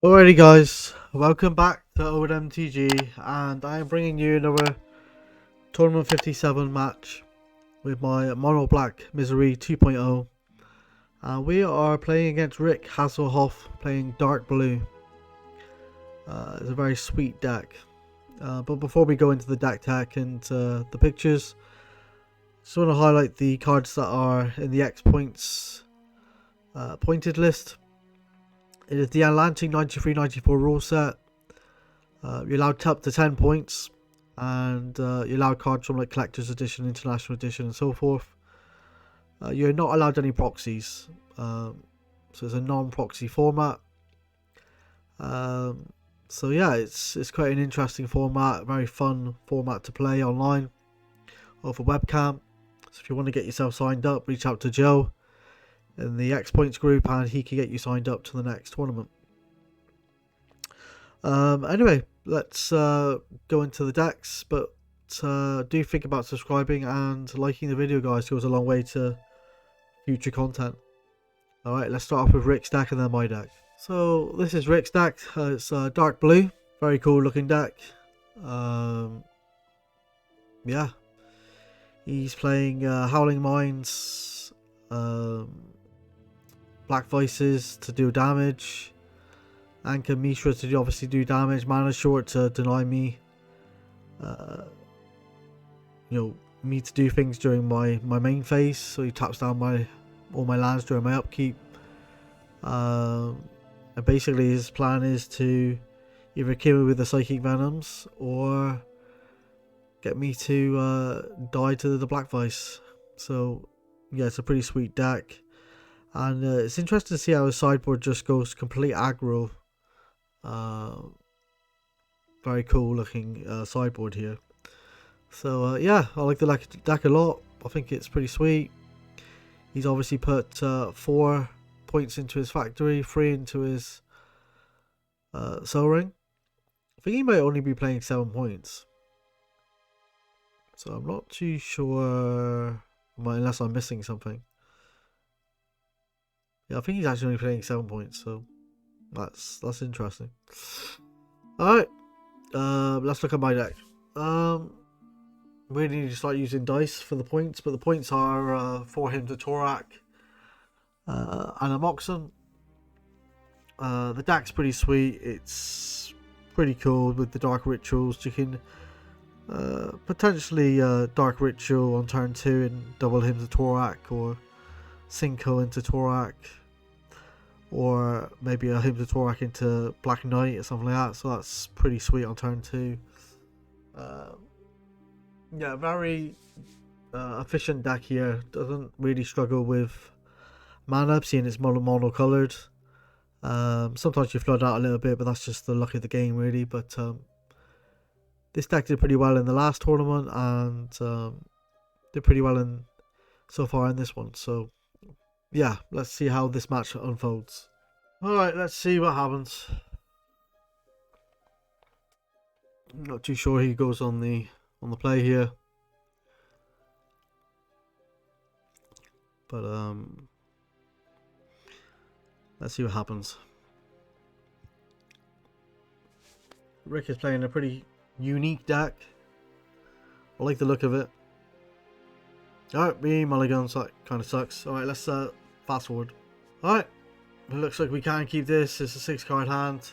Alrighty guys, welcome back to OLDMTG, and I am bringing you another Tournament 57 match with my Mono Black Misery 2.0. We are playing against Rick Hasselhoff, playing Dark Blue. It's a very sweet deck. But before we go into the deck tech and the pictures, just want to highlight the cards that are in the X Points pointed list. It is the Atlantic 93-94 rule set. You're allowed up to 10 points, and you're allowed cards from like Collector's Edition, International Edition, and so forth. You're not allowed any proxies, so it's a non-proxy format. So yeah, it's quite an interesting format, very fun format to play online or for webcam. So if you want to get yourself signed up, reach out to Joe in the X Points group, and he can get you signed up to the next tournament. Anyway, let's go into the decks, but do think about subscribing and liking the video, guys. It goes a long way to future content. Alright, let's start off with Rick's deck and then my deck. So this is Rick's deck. It's dark blue, very cool looking deck. Yeah, he's playing Howling Minds, Black Voices to do damage, Anchor Mishra to obviously do damage, Mana Short to deny me, me to do things during my main phase, so he taps down all my lands during my upkeep. And basically his plan is to either kill me with the Psychic Venoms or get me to die to the Black Vice. So yeah, it's a pretty sweet deck, and it's interesting to see how his sideboard just goes complete aggro. Very cool looking sideboard here. So yeah, I like the deck a lot. I think it's pretty sweet. He's obviously put 4 points into his factory, 3 into his Soul Ring. I think he might only be playing 7 points, so I'm not too sure, unless I'm missing something. Yeah, I think he's actually only playing 7 points, so that's interesting. Alright, let's look at my deck. We need to start using dice for the points, but the points are for him to Tourach and a Moxon. The deck's pretty sweet. It's pretty cool with the Dark Rituals. You can potentially Dark Ritual on turn 2 and double him to Tourach, or Sinkhole into Tourach, or maybe a him to Tourach into Black Knight or something like that. So that's pretty sweet on turn 2. Yeah, very efficient deck here. Doesn't really struggle with mana, seeing it's mono coloured. Sometimes you flood out a little bit, but that's just the luck of the game, really. But this deck did pretty well in the last tournament, and did pretty well so far in this one. So yeah, let's see how this match unfolds. Alright, let's see what happens. I'm not too sure he goes on the play here, but let's see what happens. Rick is playing a pretty unique deck. I like the look of it. Alright, me mulligans, that kind of sucks. Alright, let's fast forward. Alright, it looks like we can keep this. It's a 6 card hand.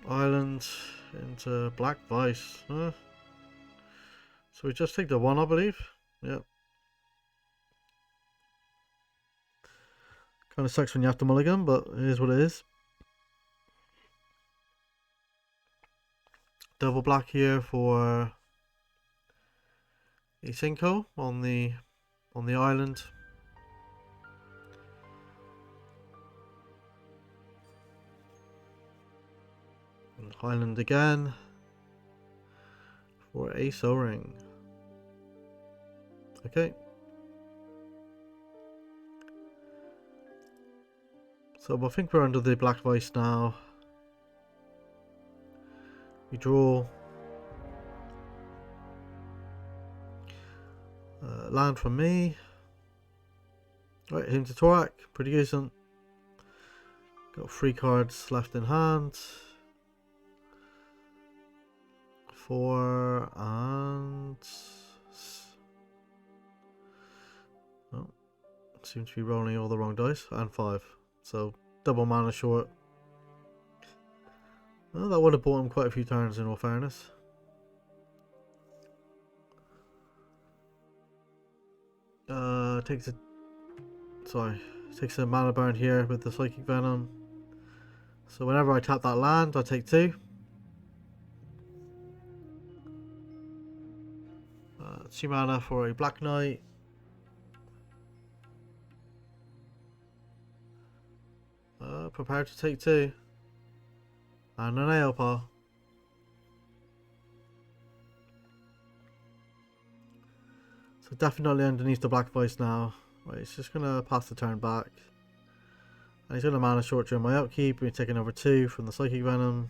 Island into Black Vice. So we just take the 1, I believe. Yep. Kind of sucks when you have to mulligan, but it is what it is. Double black here for a Sinkhole on the island. And island again for a Soul Ring. Okay. So I think we're under the Black Vice now. We draw land from me. Right, him to Tourach, pretty decent. Got 3 cards left in hand. 4 and... Oh, seem to be rolling all the wrong dice. And 5. So, double mana short. Well, that would have bought him quite a few turns in all fairness. Takes a mana burn here with the Psychic Venom. So whenever I tap that land, I take 2. 2 mana for a Black Knight. Prepared to take 2. And an Aeolipile. So definitely underneath the Black Vice now. Right, he's just going to pass the turn back. And he's going to mana short during my upkeep. We're taking over 2 from the Psychic Venom.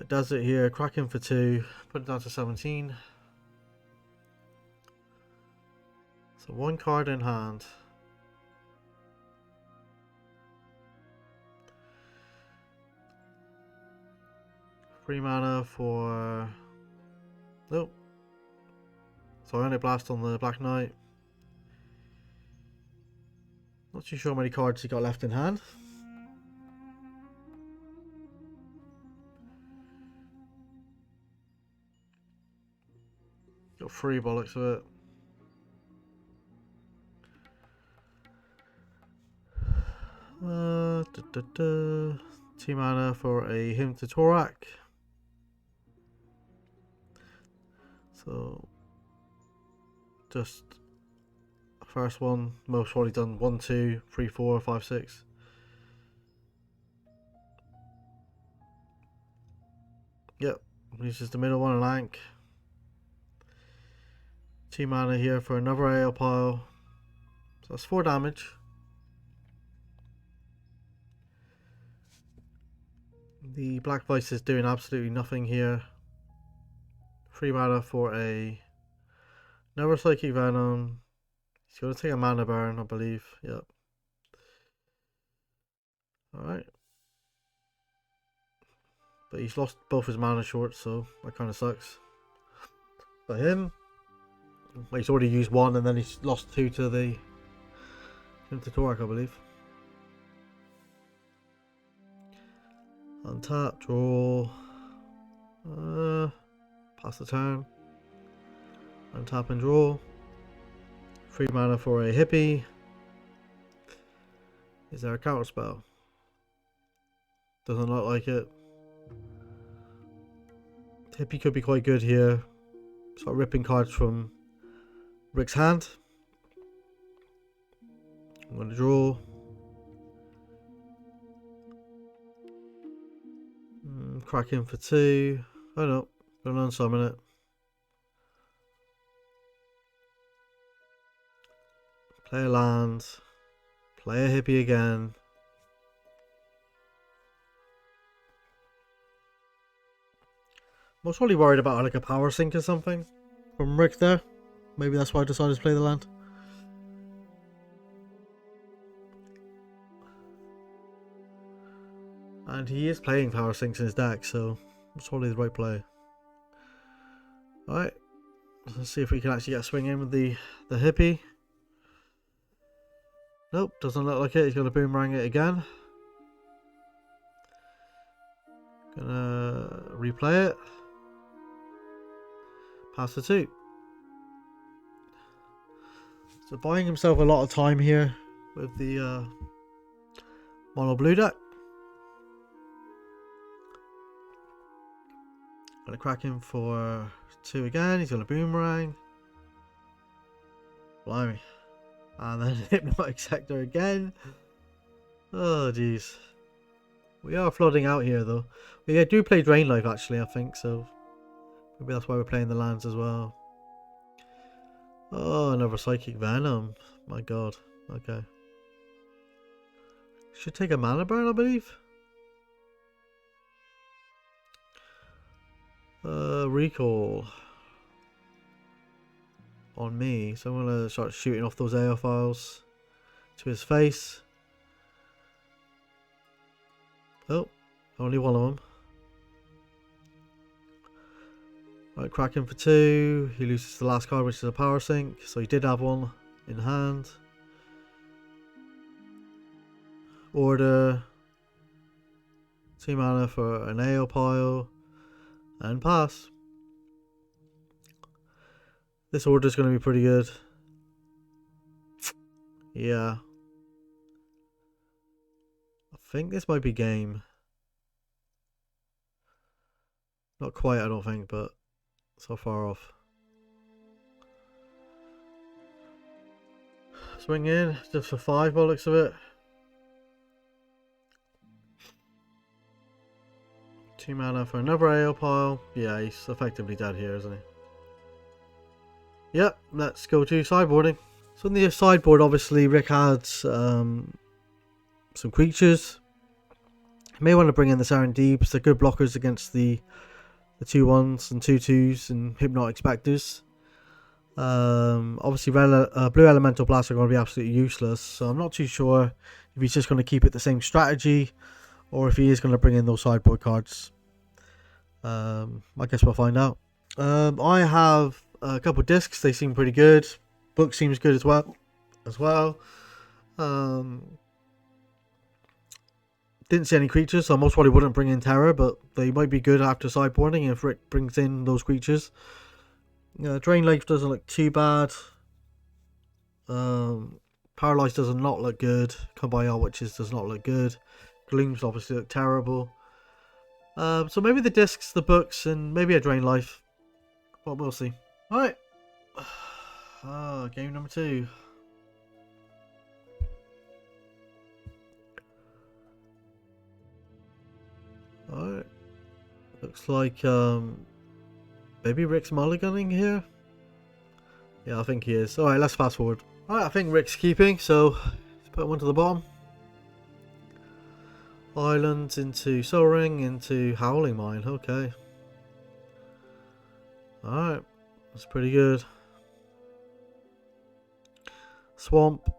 Does it here, crack him for 2, put it down to 17. So 1 card in hand. Free mana for... Nope. So I only blast on the Black Knight. Not too sure how many cards he got left in hand. Got 3 bollocks of it. 2 mana for a Hymn to Tourach. So just first one, most probably done 1, 2, 3, 4, 5, 6. Yep, uses the middle one and Lank. 2 mana here for another Aeolipile. So that's 4 damage. The Black Vice is doing absolutely nothing here. 3 mana for another Psychic Venom. He's going to take a mana burn, I believe. Yep. Alright. But he's lost both his mana shorts, so that kind of sucks. For him, he's already used 1 and then he's lost 2 to the Tourach, I believe. Untap, draw. Pass the turn. Untap and draw. 3 mana for a hippie. Is there a counter spell? Doesn't look like it. Hippie could be quite good here. Start ripping cards from Rick's hand. I'm going to draw. Crack him for 2. Oh no, going to unsummon it. Play a land. Play a hippie again. I was probably worried about like a power sink or something from Rick there. Maybe that's why I decided to play the land. And he is playing power sinks in his deck, so it's probably the right play. Alright, let's see if we can actually get a swing in with the hippie. Nope, doesn't look like it. He's going to boomerang it again. Gonna replay it. Pass the 2. So buying himself a lot of time here with the mono blue deck. Gonna crack him for 2 again. He's gonna boomerang. Blimey. And then Hypnotic Specter again. Oh jeez. We are flooding out here though. We do play Drain Life actually, I think, so maybe that's why we're playing the lands as well. Oh, another Psychic Venom. My god. Okay. Should take a mana burn, I believe. Recall on me, so I'm gonna start shooting off those Aeoliphiles to his face. Oh, only one of them. Right, Kraken for 2. He loses the last card, which is a power sink. So he did have one in hand. Order. 2 mana for an Aeolipile. And pass. This order is going to be pretty good. Yeah. I think this might be game. Not quite, I don't think, but so far off. Swing in, just for 5 by the looks of it. 2 mana for another Aeolipile. Yeah, he's effectively dead here, isn't he? Yep, let's go to sideboarding. So in the sideboard, obviously, Rick had some creatures. You may want to bring in the Serendeeps. They're good blockers against the 2/1s and 2/2s and Hypnotic Specters. Obviously, Blue Elemental Blasts are going to be absolutely useless. So I'm not too sure if he's just going to keep it the same strategy or if he is going to bring in those sideboard cards. I guess we'll find out. I have a couple of discs. They seem pretty good. Book seems good as well. Didn't see any creatures, so I most probably wouldn't bring in Terror, but they might be good after sideboarding if Rick brings in those creatures. Drain Life doesn't look too bad. Paralyze does not look good. Cuombajj Witches does not look good. Glooms obviously look terrible. So maybe the discs, the books, and maybe a Drain Life. But we'll see. Alright. Game number 2. Alright. Looks like maybe Rick's mulliganing here. Yeah, I think he is. Alright, let's fast forward. Alright, I think Rick's keeping, so let's put one to the bottom. Islands into Soul Ring into Howling Mine. Okay. Alright. That's pretty good. Swamp.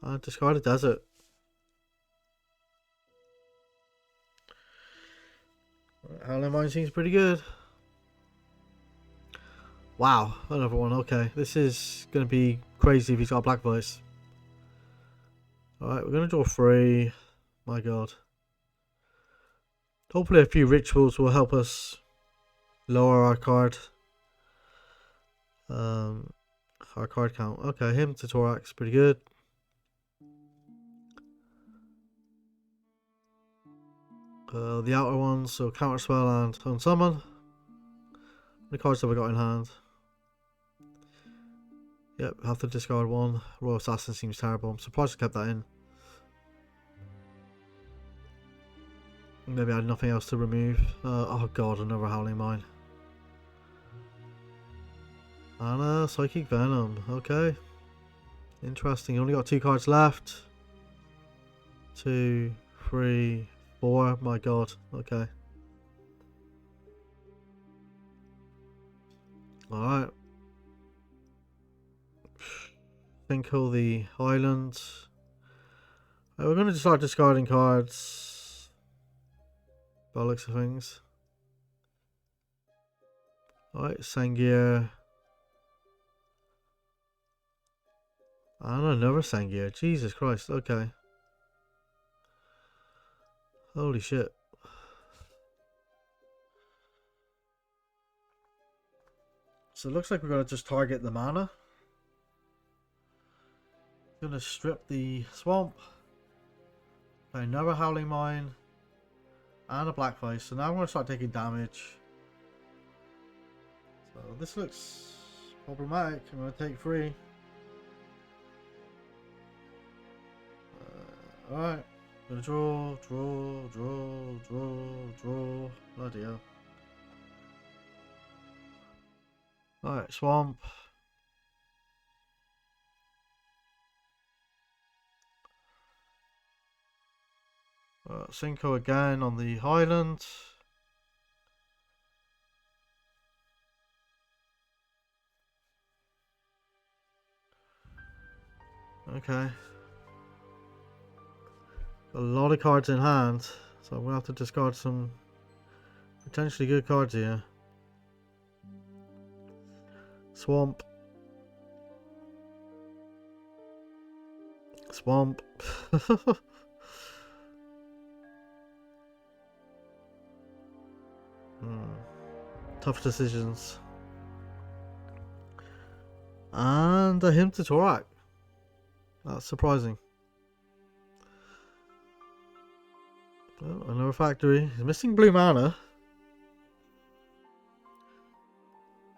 I discarded Desert. Howling Mine seems pretty good. Wow, another one. Okay, this is going to be crazy if he's got Black Voice. Alright, we're going to draw 3. My god. Hopefully a few rituals will help us lower our card. Our card count. Okay, him to Tourach, pretty good. The outer ones, so Counterspell and Unsummon. How many cards have I got in hand? Yep, have to discard 1. Royal Assassin seems terrible. I'm surprised I kept that in. Maybe I had nothing else to remove. Oh god, another Howling Mine. And Psychic Venom. Okay. Interesting. Only got 2 cards left. 2, 3, 4. My god. Okay. Alright. Sinkhole the island. Right, we're going to start discarding cards. By the looks of things. Alright, Sengir. And another Sengir. Jesus Christ. Okay. Holy shit. So it looks like we're going to just target the mana. Going to strip the swamp. Play another Howling Mine. And a Black Voice. So now I'm going to start taking damage. So this looks problematic. I'm going to take 3. Alright. Gonna draw. Bloody hell. Alright, swamp. Sinkhole again on the Highland. Okay. Got a lot of cards in hand, so I'm gonna have to discard some potentially good cards here. Swamp. Swamp. Tough decisions. And a hint to Tourach. That's surprising. Oh, another factory. He's missing blue mana.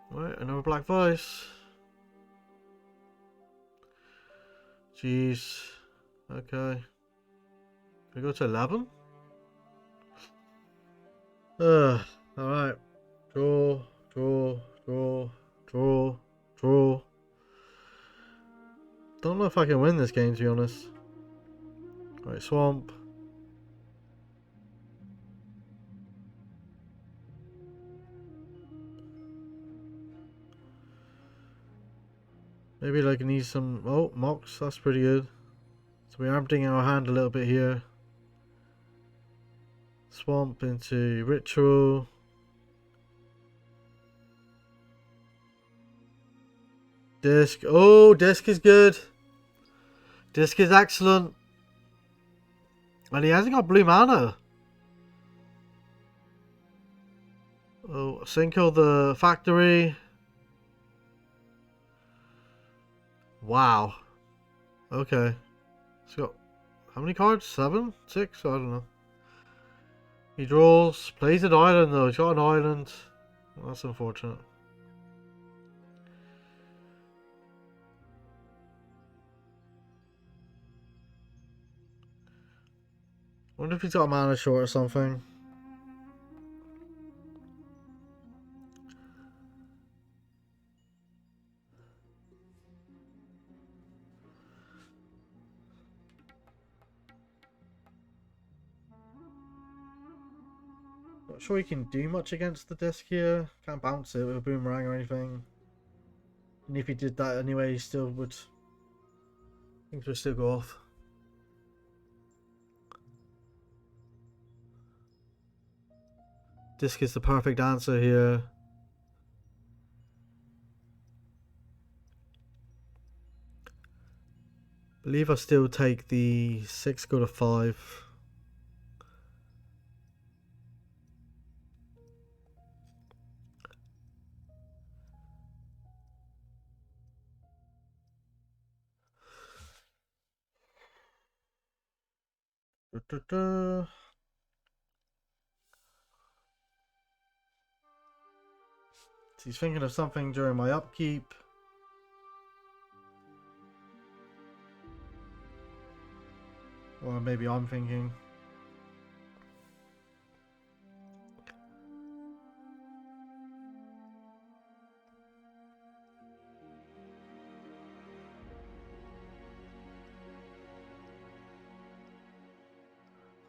Right, another black vice. Jeez. Okay. We go to 11? Alright. Draw, draw, draw, draw, draw. Don't know if I can win this game, to be honest. Alright, swamp. Maybe like need some... Oh, Mox, that's pretty good. So we're emptying our hand a little bit here. Swamp into Ritual. Disc. Oh, Disc is good. Disc is excellent. And he hasn't got blue mana. Oh, Sinkhole the factory. Wow. Okay. He's got how many cards? 7? 6? I don't know. He draws. Plays an island though. He's got an island. That's unfortunate. Wonder if he's got a mana short or something. Not sure he can do much against the disc here. Can't bounce it with a boomerang or anything. And if he did that anyway, he still would. Things would still go off. Disc is the perfect answer here. Believe I still take the 6 go to 5. So he's thinking of something during my upkeep. Or maybe I'm thinking.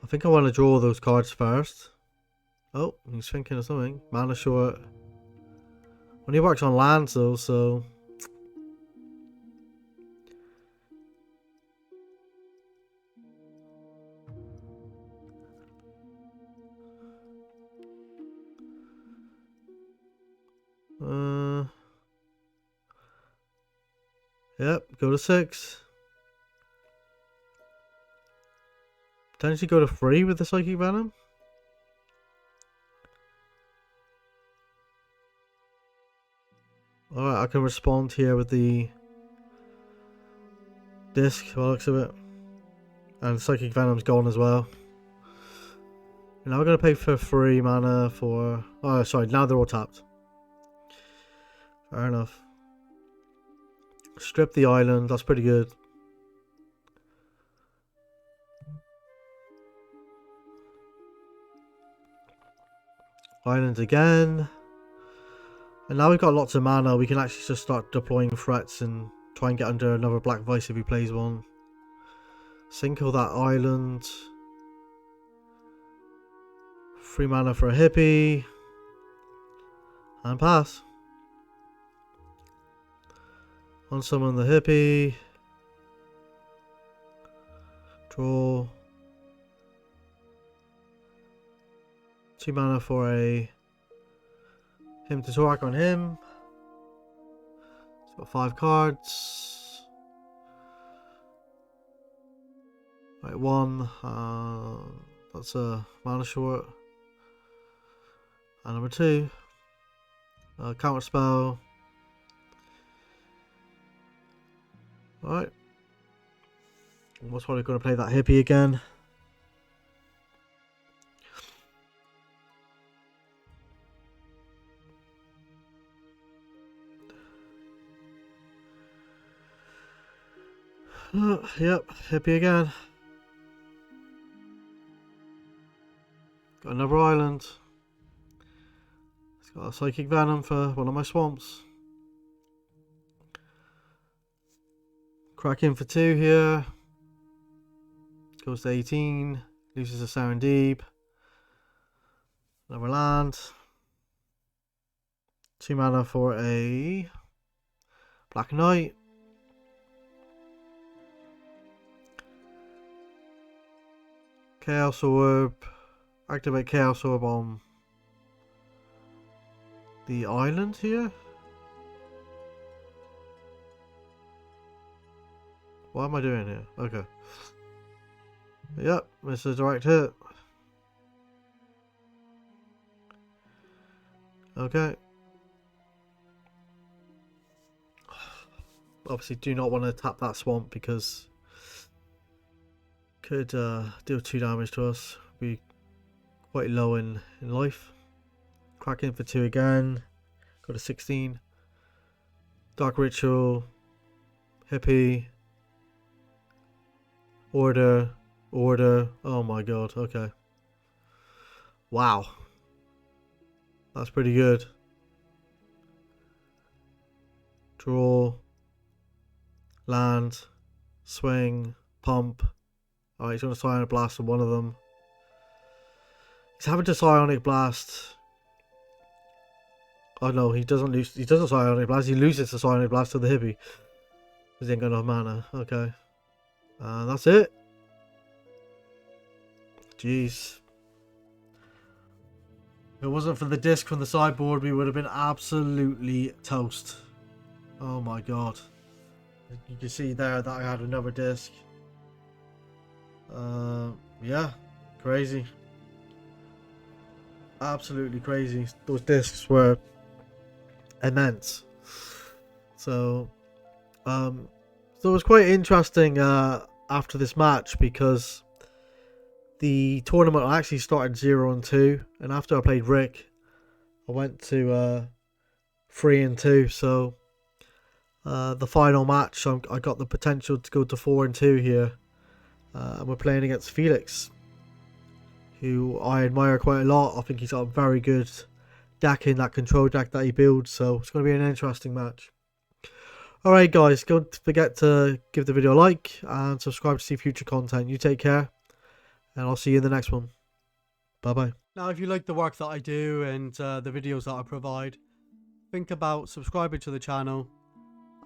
I think I want to draw those cards first. Oh, he's thinking of something. Mana short. When he works on lands though, so... Yep, go to 6. Potentially go to 3 with the Psychic Venom. Alright, I can respond here with the disc by the looks of it. And Psychic Venom's gone as well. Now we're going to pay for 3 mana for... Oh, sorry, now they're all tapped. Fair enough. Strip the island, that's pretty good. Island again. And now we've got lots of mana, we can actually just start deploying threats and try and get under another Black Vice if he plays one. Sinkhole that island. 3 mana for a hippie. And pass. Unsummon the hippie. Draw. 2 mana for him to Tourach on him. He's got 5 cards. Right, 1. That's a mana short. And number 2. Counter spell. Alright. Most probably going to play that hippie again. Yep, hippie again. Got another island. It's got a psychic venom for one of my swamps. Crack in for 2 here. Goes to 18. Loses a Serendib. Another land. 2 mana for a Black Knight. Chaos Orb. Activate Chaos Orb on the island here. What am I doing here? Okay. Yep, it's a direct hit. Okay. Obviously do not want to tap that swamp because could deal 2 damage to us. Be quite low in life. Crack in for 2 again. Got a 16. Dark Ritual. Hippie. Order. Oh my god, okay. Wow. That's pretty good. Draw. Land. Swing. Pump. Alright, he's going to Psionic Blast on one of them. He's having to Psionic Blast. Oh no, he doesn't lose. He doesn't Psionic Blast. He loses the Psionic Blast to the hippie. Because he ain't got enough mana. Okay. That's it. Jeez. If it wasn't for the disc from the sideboard, we would have been absolutely toast. Oh my god. You can see there that I had another disc. Yeah, crazy. Absolutely crazy. Those discs were immense. So it was quite interesting after this match because the tournament actually started 0-2, and after I played Rick, I went to 3-2. So the final match, I got the potential to go to 4-2 here. And we're playing against Felix, who I admire quite a lot. I think he's got a very good deck in that control deck that he builds, so it's going to be an interesting match. Alright guys, don't forget to give the video a like and subscribe to see future content. You take care, and I'll see you in the next one. Bye bye. Now if you like the work that I do and the videos that I provide, think about subscribing to the channel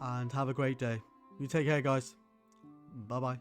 and have a great day. You take care guys. Bye bye.